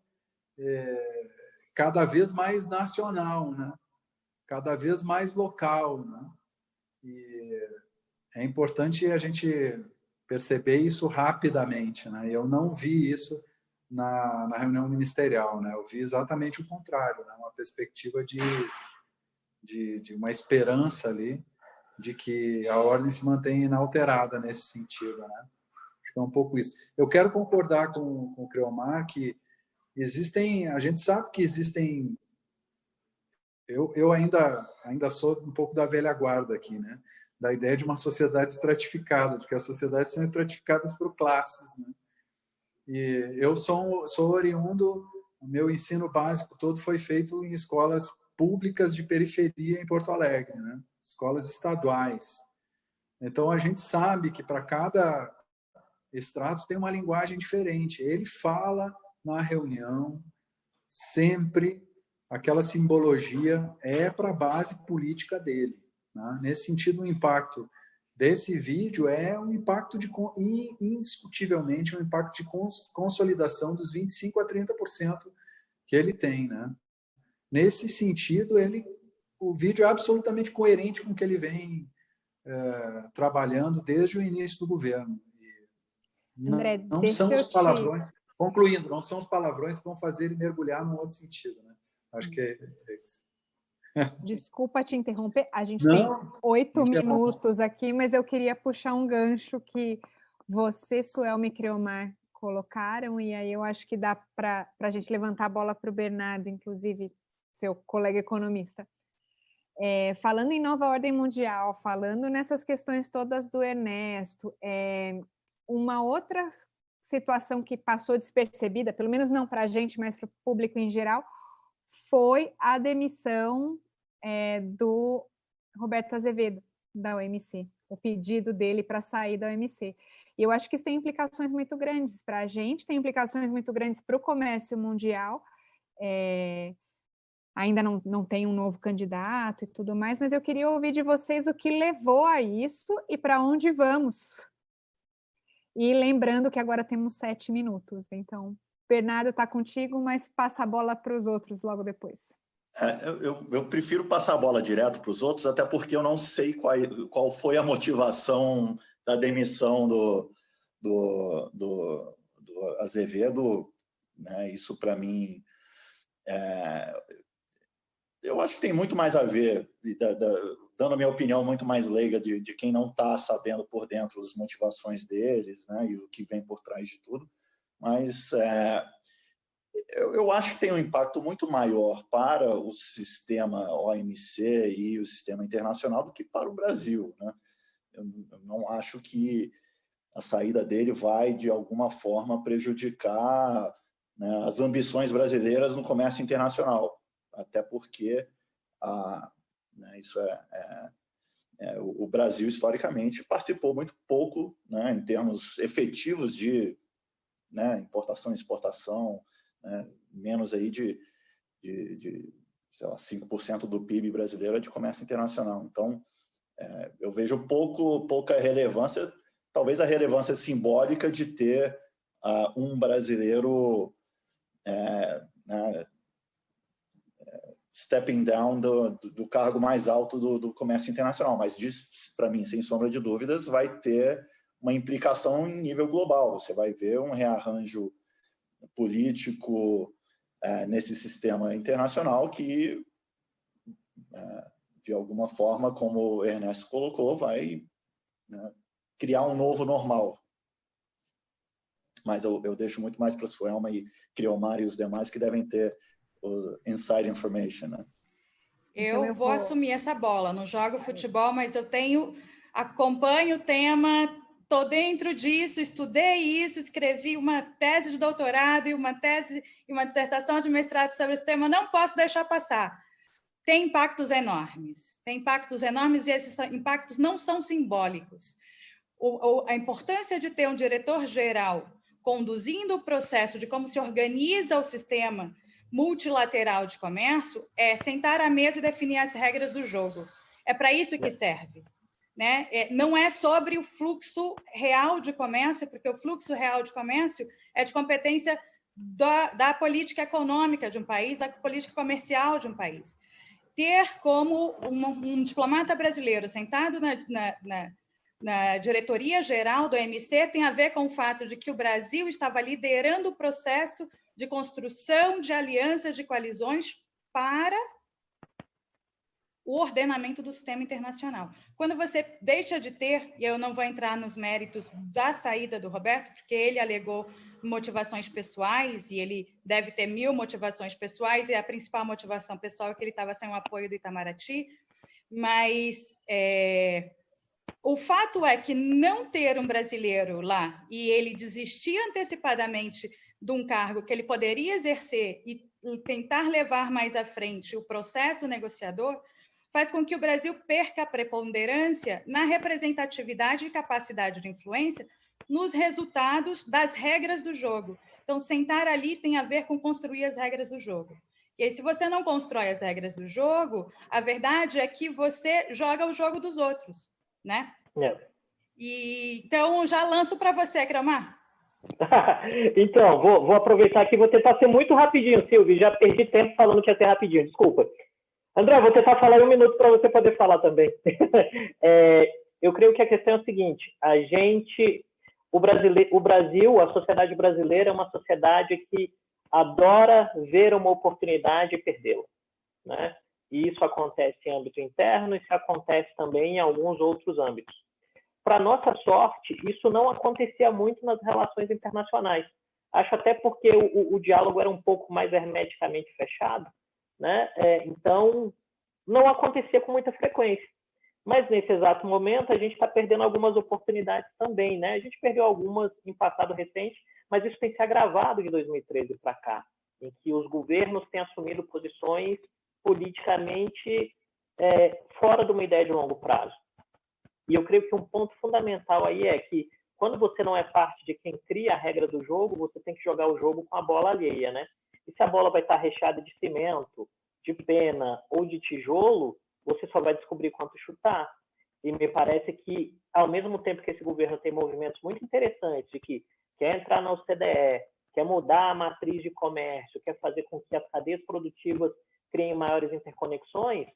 cada vez mais nacional, né? Cada vez mais local, né? E é importante a gente perceber isso rapidamente, né? Eu não vi isso na reunião ministerial, né? Eu vi exatamente o contrário, né? Uma perspectiva de uma esperança ali de que a ordem se mantenha inalterada nesse sentido, né? Acho que é um pouco isso. Eu quero concordar com o Creomar que a gente sabe que existem. Eu ainda sou um pouco da velha guarda aqui, né? Da ideia de uma sociedade estratificada, de que as sociedades são estratificadas por classes, né? E eu sou oriundo, o meu ensino básico todo foi feito em escolas públicas de periferia em Porto Alegre, né? Escolas estaduais. Então, a gente sabe que para cada estrato tem uma linguagem diferente. Ele fala na reunião, sempre aquela simbologia é para a base política dele, né? Nesse sentido, o impacto desse vídeo é um impacto indiscutivelmente, um impacto de consolidação dos 25% a 30% que ele tem, né? Nesse sentido, o vídeo é absolutamente coerente com o que ele vem trabalhando desde o início do governo. André, não são os palavrões, concluindo, não são os palavrões que vão fazer ele mergulhar num outro sentido, né? Acho que Desculpa te interromper, a gente tem 8 minutos aqui, mas eu queria puxar um gancho que você, Suelma e Creomar colocaram, e aí eu acho que dá para a gente levantar a bola para o Bernardo, inclusive, seu colega economista. Falando em nova ordem mundial, falando nessas questões todas do Ernesto, uma outra situação que passou despercebida, pelo menos não para a gente, mas para o público em geral, foi a demissão do Roberto Azevedo, da OMC, o pedido dele para sair da OMC. E eu acho que isso tem implicações muito grandes para a gente, tem implicações muito grandes para o comércio mundial. Ainda não tem um novo candidato e tudo mais, mas eu queria ouvir de vocês o que levou a isso e para onde vamos. E lembrando que agora temos 7 minutos, então, Bernardo está contigo, mas passa a bola para os outros logo depois. Eu prefiro passar a bola direto para os outros, até porque eu não sei qual foi a motivação da demissão do Azevedo, né? Isso, para mim, eu acho que tem muito mais a ver, dando a minha opinião muito mais leiga de quem não está sabendo por dentro as motivações deles, né? E o que vem por trás de tudo. Mas eu acho que tem um impacto muito maior para o sistema OMC e o sistema internacional do que para o Brasil, né? Eu não acho que a saída dele vai, de alguma forma, prejudicar, né, as ambições brasileiras no comércio internacional, até porque né, o Brasil, historicamente, participou muito pouco, né, em termos efetivos de, né, importação e exportação, né, menos aí de sei lá, 5% do PIB brasileiro é de comércio internacional. Então, eu vejo pouca relevância, talvez a relevância simbólica de ter um brasileiro né, stepping down do cargo mais alto do comércio internacional, mas para mim, sem sombra de dúvidas, vai ter uma implicação em nível global. Você vai ver um rearranjo político nesse sistema internacional que, de alguma forma, como o Ernesto colocou, vai, né, criar um novo normal. Mas eu deixo muito mais para a Suelma e Creomar e os demais que devem ter o inside information, né? Eu vou assumir essa bola. Não jogo futebol, mas acompanho o tema, estou dentro disso, estudei isso, escrevi uma tese de doutorado e uma dissertação de mestrado sobre esse tema. Não posso deixar passar. Tem impactos enormes. E esses impactos não são simbólicos. A importância de ter um diretor-geral conduzindo o processo de como se organiza o sistema multilateral de comércio é sentar à mesa e definir as regras do jogo. É para isso que serve, né? Não é sobre o fluxo real de comércio, porque o fluxo real de comércio é de competência da política econômica de um país, da política comercial de um país. Ter como um diplomata brasileiro sentado na diretoria-geral do OMC tem a ver com o fato de que o Brasil estava liderando o processo de construção de alianças, de coalizões para o ordenamento do sistema internacional. Quando você deixa de ter, e eu não vou entrar nos méritos da saída do Roberto, porque ele alegou motivações pessoais, e ele deve ter 1000 motivações pessoais, e a principal motivação pessoal é que ele estava sem o apoio do Itamaraty, mas o fato é que não ter um brasileiro lá e ele desistir antecipadamente de um cargo que ele poderia exercer e tentar levar mais à frente o processo negociador, faz com que o Brasil perca a preponderância na representatividade e capacidade de influência nos resultados das regras do jogo. Então, sentar ali tem a ver com construir as regras do jogo. E aí, se você não constrói as regras do jogo, a verdade é que você joga o jogo dos outros, né? E, então, já lanço para você, Cromar. Então, vou aproveitar aqui, vou tentar ser muito rapidinho, Silvio. Já perdi tempo falando que ia ser rapidinho, desculpa. André, vou tentar falar em 1 minuto para você poder falar também. Eu creio que a questão é o seguinte: o Brasil, a sociedade brasileira é uma sociedade que adora ver uma oportunidade e perdê-la, né? E isso acontece em âmbito interno e isso acontece também em alguns outros âmbitos. Para nossa sorte, isso não acontecia muito nas relações internacionais. Acho até porque o diálogo era um pouco mais hermeticamente fechado, né? Então, não acontecia com muita frequência. Mas, nesse exato momento, a gente está perdendo algumas oportunidades também, né? A gente perdeu algumas em passado recente, mas isso tem se agravado de 2013 para cá, em que os governos têm assumido posições politicamente fora de uma ideia de longo prazo. E eu creio que um ponto fundamental aí é que, quando você não é parte de quem cria a regra do jogo, você tem que jogar o jogo com a bola alheia, né? E se a bola vai estar recheada de cimento, de pena ou de tijolo, você só vai descobrir quanto chutar. E me parece que, ao mesmo tempo que esse governo tem movimentos muito interessantes de que quer entrar na OCDE, quer mudar a matriz de comércio, quer fazer com que as cadeias produtivas criem maiores interconexões,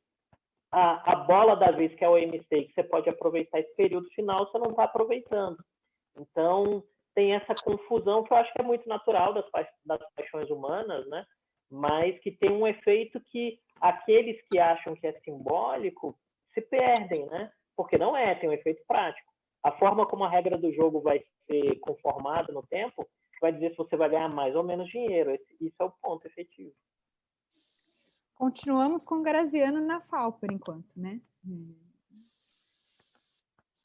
a bola da vez, que é o OMC, que você pode aproveitar esse período final, você não está aproveitando. Então, tem essa confusão que eu acho que é muito natural das paixões humanas, né? Mas que tem um efeito que aqueles que acham que é simbólico se perdem, né? Porque não tem um efeito prático. A forma como a regra do jogo vai ser conformada no tempo vai dizer se você vai ganhar mais ou menos dinheiro. Isso é o ponto efetivo. Continuamos com o Graziano na FAO, por enquanto, né?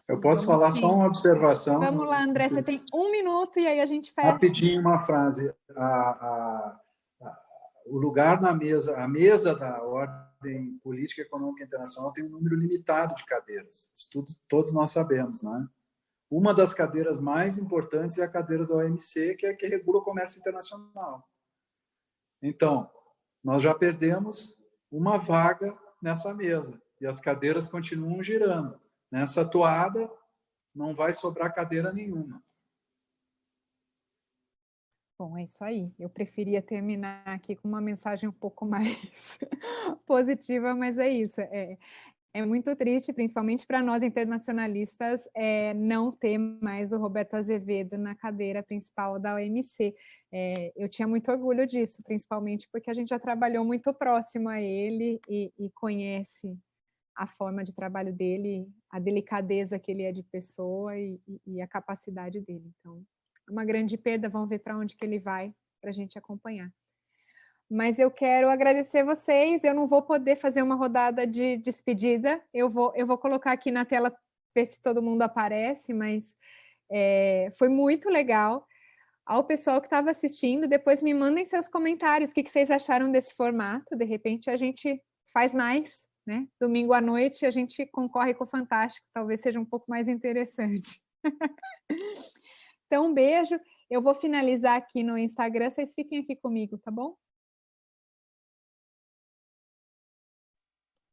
Eu posso falar só uma observação? Vamos lá, André, você tem 1 minuto e aí a gente fecha. Rapidinho uma frase. O lugar na mesa, a mesa da ordem política e econômica internacional tem um número limitado de cadeiras. Isso todos nós sabemos, né? Uma das cadeiras mais importantes é a cadeira da OMC, que é a que regula o comércio internacional. Então, nós já perdemos uma vaga nessa mesa e as cadeiras continuam girando. Nessa toada, não vai sobrar cadeira nenhuma. Bom, é isso aí. Eu preferia terminar aqui com uma mensagem um pouco mais positiva, mas é isso. É muito triste, principalmente para nós internacionalistas, não ter mais o Roberto Azevedo na cadeira principal da OMC. Eu tinha muito orgulho disso, principalmente porque a gente já trabalhou muito próximo a ele e conhece a forma de trabalho dele, a delicadeza que ele é de pessoa e a capacidade dele. Então, é uma grande perda, vamos ver para onde que ele vai, para a gente acompanhar. Mas eu quero agradecer vocês, eu não vou poder fazer uma rodada de despedida, eu vou colocar aqui na tela, ver se todo mundo aparece, mas foi muito legal. Ao pessoal que estava assistindo, depois me mandem seus comentários, o que vocês acharam desse formato, de repente a gente faz mais, né? Domingo à noite a gente concorre com o Fantástico, talvez seja um pouco mais interessante. Então, um beijo, eu vou finalizar aqui no Instagram, vocês fiquem aqui comigo, tá bom?